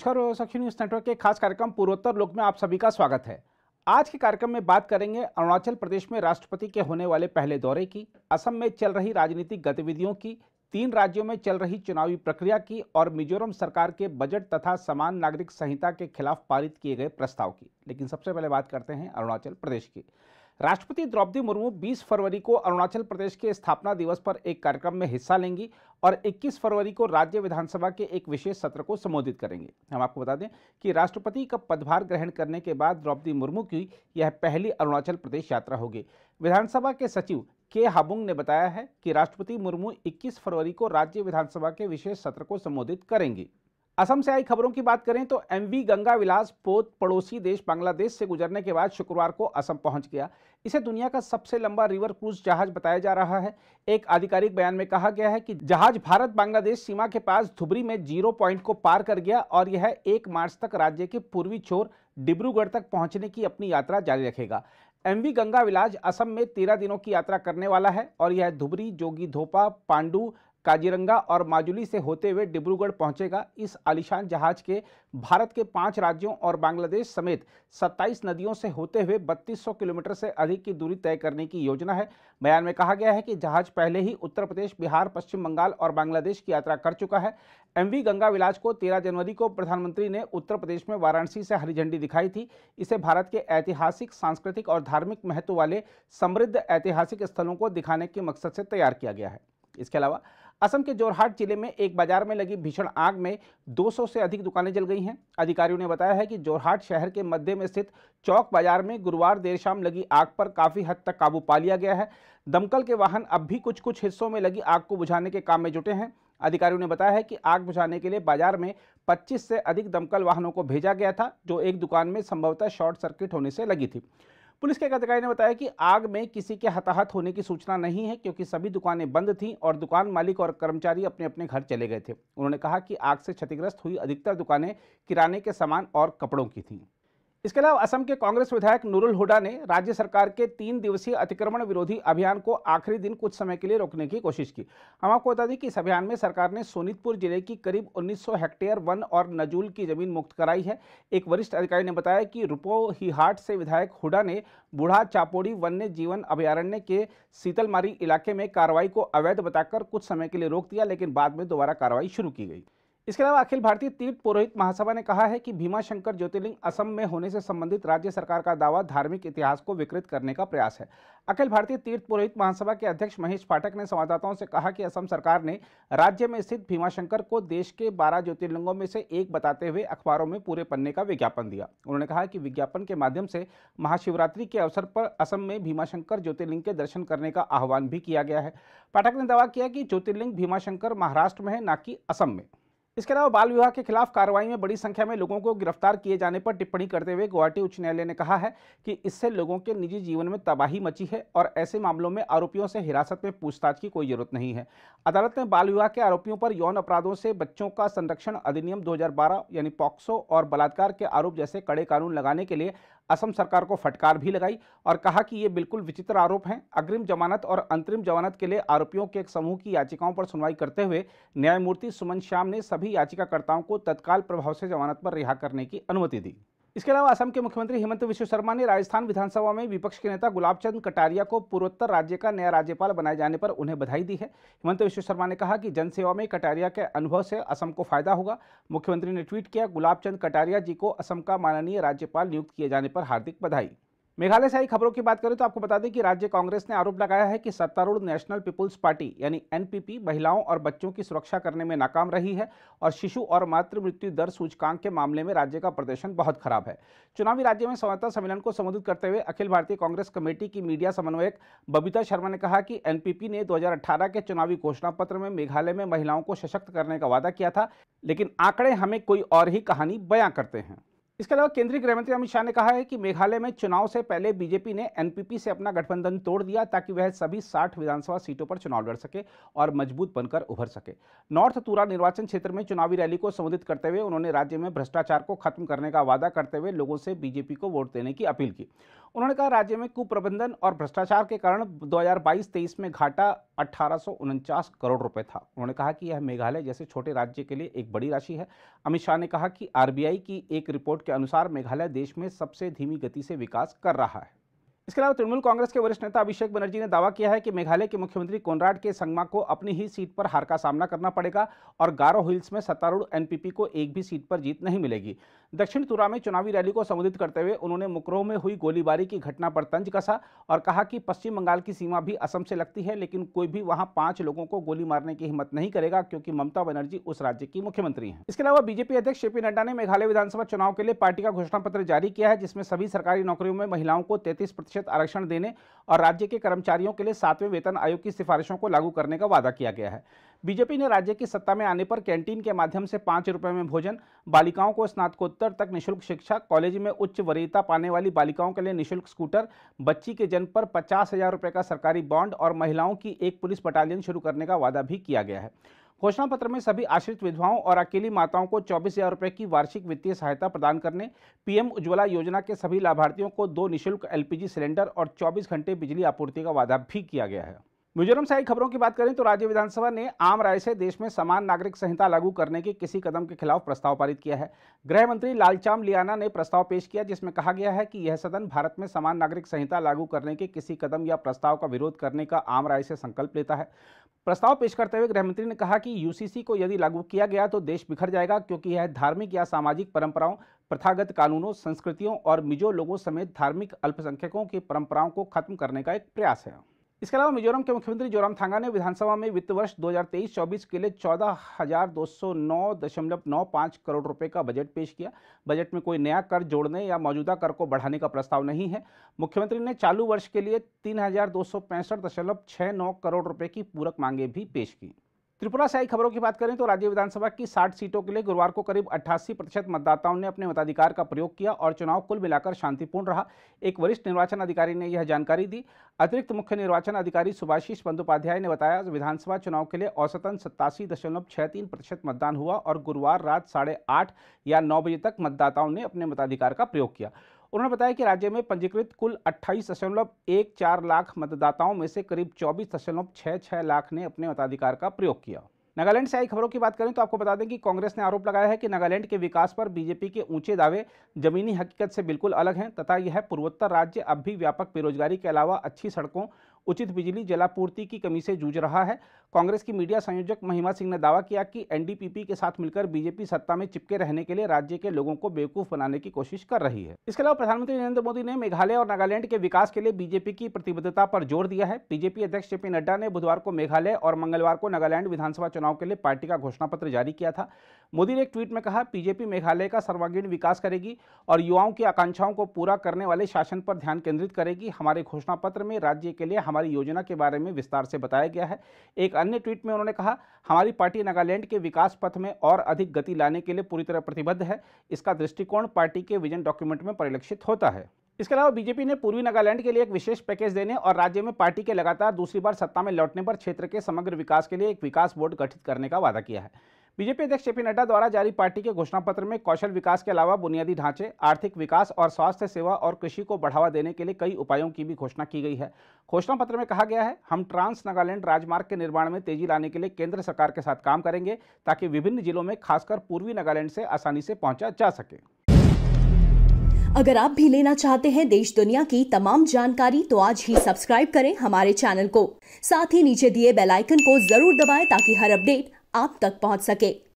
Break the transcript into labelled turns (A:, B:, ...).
A: नमस्कार और साक्षी news network के खास कार्यक्रम पूर्वोत्तर लोक में आप सभी का स्वागत है। आज के कार्यक्रम में बात करेंगे अरुणाचल प्रदेश में राष्ट्रपति के होने वाले पहले दौरे की, असम में चल रही राजनीतिक गतिविधियों की, 3 राज्यों में चल रही चुनावी प्रक्रिया की और मिजोरम सरकार के बजट तथा समान नागरिक संहिता के खिलाफ पारित किए गए प्रस्ताव की। लेकिन सबसे पहले बात करते हैं अरुणाचल प्रदेश की। राष्ट्रपति द्रौपदी मुर्मू 20 फरवरी को अरुणाचल प्रदेश के स्थापना दिवस पर एक कार्यक्रम में हिस्सा लेंगी और 21 फरवरी को राज्य विधानसभा के एक विशेष सत्र को संबोधित करेंगे। हम आपको बता दें कि राष्ट्रपति का पदभार ग्रहण करने के बाद द्रौपदी मुर्मू की यह पहली अरुणाचल प्रदेश यात्रा होगी। विधानसभा के सचिव के हाबुंग ने बताया है कि राष्ट्रपति मुर्मू 21 फरवरी को राज्य विधानसभा के विशेष सत्र को संबोधित करेंगी। असम से आई खबरों की बात करें तो एमवी गंगा विलास पोत पड़ोसी देश बांग्लादेश से गुजरने के बाद शुक्रवार को असम पहुंच गया। इसे दुनिया का सबसे लंबा रिवर क्रूज जहाज बताया जा रहा है। एक आधिकारिक बयान में कहा गया है कि जहाज भारत बांग्लादेश सीमा के पास धुबरी में 0 पॉइंट को पार कर गया और यह 1 मार्च तक राज्य के पूर्वी छोर डिब्रूगढ़ तक पहुंचने की अपनी यात्रा जारी रखेगा। एमवी गंगा विलास असम में 13 दिनों की यात्रा करने वाला है और यह धुबरी, जोगीघोपा, पांडु, काजीरंगा और माजुली से होते हुए डिब्रूगढ़ पहुंचेगा। इस आलीशान जहाज के भारत के 5 राज्यों और बांग्लादेश समेत 27 नदियों से होते हुए 3200 किलोमीटर से अधिक की दूरी तय करने की योजना है। बयान में कहा गया है कि जहाज पहले ही उत्तर प्रदेश, बिहार, पश्चिम बंगाल और बांग्लादेश की यात्रा कर चुका है। एमवी गंगा विलास को 13 जनवरी को प्रधानमंत्री ने उत्तर प्रदेश में वाराणसी से हरी झंडी दिखाई थी। इसे भारत के ऐतिहासिक, सांस्कृतिक और धार्मिक महत्व वाले समृद्ध ऐतिहासिक स्थलों को दिखाने के मकसद से तैयार किया गया है। इसके अलावा असम के जोरहाट जिले में एक बाजार में लगी भीषण आग में 200 से अधिक दुकानें जल गई हैं। अधिकारियों ने बताया है कि जोरहाट शहर के मध्य में स्थित चौक बाजार में गुरुवार देर शाम लगी आग पर काफी हद तक काबू पा लिया गया है। दमकल के वाहन अब भी कुछ हिस्सों में लगी आग को बुझाने के काम में जुटे हैं। अधिकारियों ने बताया है कि आग बुझाने के लिए बाजार में 25 से अधिक दमकल वाहनों को भेजा गया था, जो एक दुकान में संभवतः शॉर्ट सर्किट होने से लगी थी। पुलिस के एक अधिकारी ने बताया कि आग में किसी के हताहत होने की सूचना नहीं है, क्योंकि सभी दुकानें बंद थीं और दुकान मालिक और कर्मचारी अपने अपने घर चले गए थे। उन्होंने कहा कि आग से क्षतिग्रस्त हुई अधिकतर दुकानें किराने के सामान और कपड़ों की थीं। इसके अलावा असम के कांग्रेस विधायक नूरुल हुडा ने राज्य सरकार के 3 दिवसीय अतिक्रमण विरोधी अभियान को आखिरी दिन कुछ समय के लिए रोकने की कोशिश की। हम आपको बता दें कि इस अभियान में सरकार ने सोनितपुर जिले की करीब 1900 हेक्टेयर वन और नजूल की जमीन मुक्त कराई है। एक वरिष्ठ अधिकारी ने बताया कि रुपोहीहाट से विधायक हुडा ने बूढ़ा चापोड़ी वन्य जीवन अभयारण्य के सीतलमारी इलाके में कार्रवाई को अवैध बताकर कुछ समय के लिए रोक दिया, लेकिन बाद में दोबारा कार्रवाई शुरू की गई। इसके अलावा अखिल भारतीय तीर्थ पुरोहित महासभा ने कहा है कि भीमा शंकर ज्योतिर्लिंग असम में होने से संबंधित राज्य सरकार का दावा धार्मिक इतिहास को विकृत करने का प्रयास है। अखिल भारतीय तीर्थ पुरोहित महासभा के अध्यक्ष महेश पाठक ने संवाददाताओं से कहा कि असम सरकार ने राज्य में स्थित भीमा शंकर को देश के 12 ज्योतिर्लिंगों में से एक बताते हुए अखबारों में पूरे पन्ने का विज्ञापन दिया। उन्होंने कहा कि विज्ञापन के माध्यम से महाशिवरात्रि के अवसर पर असम में भीमा शंकर ज्योतिर्लिंग के दर्शन करने का आह्वान भी किया गया है। पाठक ने दावा किया कि ज्योतिर्लिंग भीमा शंकर महाराष्ट्र में है, न कि असम में। इसके अलावा बाल विवाह के खिलाफ कार्रवाई में बड़ी संख्या में लोगों को गिरफ्तार किए जाने पर टिप्पणी करते हुए गुवाहाटी उच्च न्यायालय ने कहा है कि इससे लोगों के निजी जीवन में तबाही मची है और ऐसे मामलों में आरोपियों से हिरासत में पूछताछ की कोई जरूरत नहीं है। अदालत ने बाल विवाह के आरोपियों पर यौन अपराधों से बच्चों का संरक्षण अधिनियम 2012 यानी पॉक्सो और बलात्कार के आरोप जैसे कड़े कानून लगाने के लिए असम सरकार को फटकार भी लगाई और कहा कि ये बिल्कुल विचित्र आरोप हैं। अग्रिम जमानत और अंतरिम जमानत के लिए आरोपियों के एक समूह की याचिकाओं पर सुनवाई करते हुए न्यायमूर्ति सुमन श्याम ने सभी याचिकाकर्ताओं को तत्काल प्रभाव से जमानत पर रिहा करने की अनुमति दी। इसके अलावा असम के मुख्यमंत्री हिमंत विश्व शर्मा ने राजस्थान विधानसभा में विपक्ष के नेता गुलाब चंद कटारिया को पूर्वोत्तर राज्य का नया राज्यपाल बनाए जाने पर उन्हें बधाई दी है। हिमंत विश्व शर्मा ने कहा कि जनसेवा में कटारिया के अनुभव से असम को फायदा होगा। मुख्यमंत्री ने ट्वीट किया, गुलाब चंद कटारिया जी को असम का माननीय राज्यपाल नियुक्त किए जाने पर हार्दिक बधाई। मेघालय से आई खबरों की बात करें तो आपको बता दें कि राज्य कांग्रेस ने आरोप लगाया है कि सत्तारूढ़ नेशनल पीपुल्स पार्टी यानी एनपीपी महिलाओं और बच्चों की सुरक्षा करने में नाकाम रही है और शिशु और मातृ मृत्यु दर सूचकांक के मामले में राज्य का प्रदर्शन बहुत खराब है। चुनावी राज्य में संवाददाता सम्मेलन को संबोधित करते हुए अखिल भारतीय कांग्रेस कमेटी की मीडिया समन्वयक बबीता शर्मा ने कहा कि एनपीपी ने 2018 के चुनावी घोषणा पत्र में मेघालय में महिलाओं को सशक्त करने का वादा किया था, लेकिन आंकड़े हमें कोई और ही कहानी बयां करते हैं। इसके अलावा केंद्रीय गृहमंत्री अमित शाह ने कहा है कि मेघालय में चुनाव से पहले बीजेपी ने एनपीपी से अपना गठबंधन तोड़ दिया ताकि वह सभी 60 विधानसभा सीटों पर चुनाव लड़ सके और मजबूत बनकर उभर सके। नॉर्थ तुरा निर्वाचन क्षेत्र में चुनावी रैली को संबोधित करते हुए उन्होंने राज्य में भ्रष्टाचार को खत्म करने का वादा करते हुए लोगों से बीजेपी को वोट देने की अपील की। उन्होंने कहा, राज्य में कुप्रबंधन और भ्रष्टाचार के कारण 2022-23 में घाटा 1849 करोड़ रुपए था। उन्होंने कहा कि यह मेघालय जैसे छोटे राज्य के लिए एक बड़ी राशि है। अमित शाह ने कहा कि आरबीआई की एक रिपोर्ट के अनुसार मेघालय देश में सबसे धीमी गति से विकास कर रहा है। इसके अलावा तृणमूल कांग्रेस के वरिष्ठ नेता अभिषेक बनर्जी ने दावा किया है कि मेघालय के मुख्यमंत्री कोनराड के संगमा को अपनी ही सीट पर हार का सामना करना पड़ेगा और गारो हिल्स में सत्तारूढ़ एनपीपी को एक भी सीट पर जीत नहीं मिलेगी। दक्षिण तुरा में चुनावी रैली को संबोधित करते हुए उन्होंने मुकरोह में हुई गोलीबारी की घटना पर तंज कसा और कहा कि पश्चिम बंगाल की सीमा भी असम से लगती है, लेकिन कोई भी वहां 5 लोगों को गोली मारने की हिम्मत नहीं करेगा क्योंकि ममता बनर्जी उस राज्य की मुख्यमंत्री हैं। इसके अलावा बीजेपी अध्यक्ष जेपी नड्डा ने मेघालय विधानसभा चुनाव के लिए पार्टी का घोषणा पत्र जारी किया है, जिसमें सभी सरकारी नौकरियों में महिलाओं को 33% आरक्षण देने और राज्य के कर्मचारियों के लिए 7वें वेतन आयोग की सिफारिशों को लागू करने का वादा किया गया है। बीजेपी ने राज्य की सत्ता में आने पर कैंटीन के माध्यम से 5 रुपए में भोजन, बालिकाओं को स्नातकोत्तर तक निःशुल्क शिक्षा, कॉलेज में उच्च वरीयता पाने वाली बालिकाओं के लिए निःशुल्क स्कूटर, बच्ची के जन्म पर 50,000 रुपए का सरकारी बॉन्ड और महिलाओं की एक पुलिस बटालियन शुरू करने का वादा भी किया गया है। घोषणा पत्र में सभी आश्रित विधवाओं और अकेली माताओं को 24,000 रुपए की वार्षिक वित्तीय सहायता प्रदान करने, पीएम उज्ज्वला योजना के सभी लाभार्थियों को 2 निःशुल्क एलपीजी सिलेंडर और 24 घंटे बिजली आपूर्ति का वादा भी किया गया है। मिजोरम से आई खबरों की बात करें तो राज्य विधानसभा ने आम राय से देश में समान नागरिक संहिता लागू करने के किसी कदम के खिलाफ प्रस्ताव पारित किया है। गृह मंत्री लालचाम लियाना ने प्रस्ताव पेश किया, जिसमें कहा गया है कि यह सदन भारत में समान नागरिक संहिता लागू करने के किसी कदम या प्रस्ताव का विरोध करने का आम राय से संकल्प लेता है। प्रस्ताव पेश करते हुए गृह मंत्री ने कहा कि यूसीसी को यदि लागू किया गया तो देश बिखर जाएगा, क्योंकि यह धार्मिक या सामाजिक परंपराओं, प्रथागत कानूनों, संस्कृतियों और मिजो लोगों समेत धार्मिक अल्पसंख्यकों की परंपराओं को खत्म करने का एक प्रयास है। इसके अलावा मिजोरम के मुख्यमंत्री जोरामथांगा ने विधानसभा में वित्त वर्ष 2023-24 के लिए 14,209.95 करोड़ रुपए का बजट पेश किया। बजट में कोई नया कर जोड़ने या मौजूदा कर को बढ़ाने का प्रस्ताव नहीं है। मुख्यमंत्री ने चालू वर्ष के लिए 3,265.69 करोड़ रुपए की पूरक मांगे भी पेश की। त्रिपुरा से आई खबरों की बात करें तो राज्य विधानसभा की 60 सीटों के लिए गुरुवार को करीब 88% मतदाताओं ने अपने मताधिकार का प्रयोग किया और चुनाव कुल मिलाकर शांतिपूर्ण रहा। एक वरिष्ठ निर्वाचन अधिकारी ने यह जानकारी दी। अतिरिक्त मुख्य निर्वाचन अधिकारी सुभाषिष बंदोपाध्याय ने बताया, विधानसभा चुनाव के लिए औसतन 87.63% मतदान हुआ और गुरुवार रात 8:30 या 9 बजे तक मतदाताओं ने अपने मताधिकार का प्रयोग किया। उन्होंने बताया कि राज्य में पंजीकृत कुल 28.14 लाख मतदाताओं में से करीब 24.66 लाख ने अपने मताधिकार का प्रयोग किया। नागालैंड से आई खबरों की बात करें तो आपको बता दें कि कांग्रेस ने आरोप लगाया है कि नागालैंड के विकास पर बीजेपी के ऊंचे दावे जमीनी हकीकत से बिल्कुल अलग हैं तथा यह पूर्वोत्तर राज्य अब भी व्यापक बेरोजगारी के अलावा अच्छी सड़कों, उचित बिजली, जलापूर्ति की कमी से जूझ रहा है। कांग्रेस की मीडिया संयोजक महिमा सिंह ने दावा किया कि एनडीपीपी के साथ मिलकर बीजेपी सत्ता में चिपके रहने के लिए राज्य के लोगों को बेवकूफ बनाने की कोशिश कर रही है। इसके अलावा प्रधानमंत्री नरेंद्र मोदी ने मेघालय और नागालैंड के विकास के लिए बीजेपी की प्रतिबद्धता पर जोर दिया है। बीजेपी अध्यक्ष जेपी नड्डा ने बुधवार को मेघालय और मंगलवार को नागालैंड विधानसभा चुनाव के लिए पार्टी का घोषणा पत्र जारी किया था। मोदी ने एक ट्वीट में कहा, बीजेपी मेघालय का सर्वांगीण विकास करेगी और युवाओं की आकांक्षाओं को पूरा करने वाले शासन पर ध्यान केंद्रित करेगी। हमारे घोषणा पत्र में राज्य के लिए हमारी योजना के बारे में विस्तार से बताया गया है। एक अन्य ट्वीट में उन्होंने कहा, हमारी पार्टी नागालैंड के विकास पथ में और अधिक गति लाने के लिए पूरी तरह प्रतिबद्ध है। इसका दृष्टिकोण पार्टी के विजन डॉक्यूमेंट में परिलक्षित होता है। इसके अलावा बीजेपी ने पूर्वी नागालैंड के लिए एक विशेष पैकेज देने और राज्य में पार्टी के लगातार दूसरी बार सत्ता में लौटने पर क्षेत्र के समग्र विकास के लिए एक विकास बोर्ड गठित करने का वादा किया है। बीजेपी अध्यक्ष जेपी नड्डा द्वारा जारी पार्टी के घोषणा पत्र में कौशल विकास के अलावा बुनियादी ढांचे, आर्थिक विकास और स्वास्थ्य सेवा और कृषि को बढ़ावा देने के लिए कई उपायों की भी घोषणा की गई है। घोषणा पत्र में कहा गया है, हम ट्रांस नागालैंड राजमार्ग के निर्माण में तेजी लाने के लिए केंद्र सरकार के साथ काम करेंगे ताकि विभिन्न जिलों में खासकर पूर्वी नागालैंड से आसानी से पहुंचा जा सके।
B: अगर आप भी लेना चाहते हैं देश दुनिया की तमाम जानकारी तो आज ही सब्सक्राइब करें हमारे चैनल को। साथ ही नीचे दिए बेल आइकन को जरूर दबाएं ताकि हर अपडेट आप तक पहुंच सके।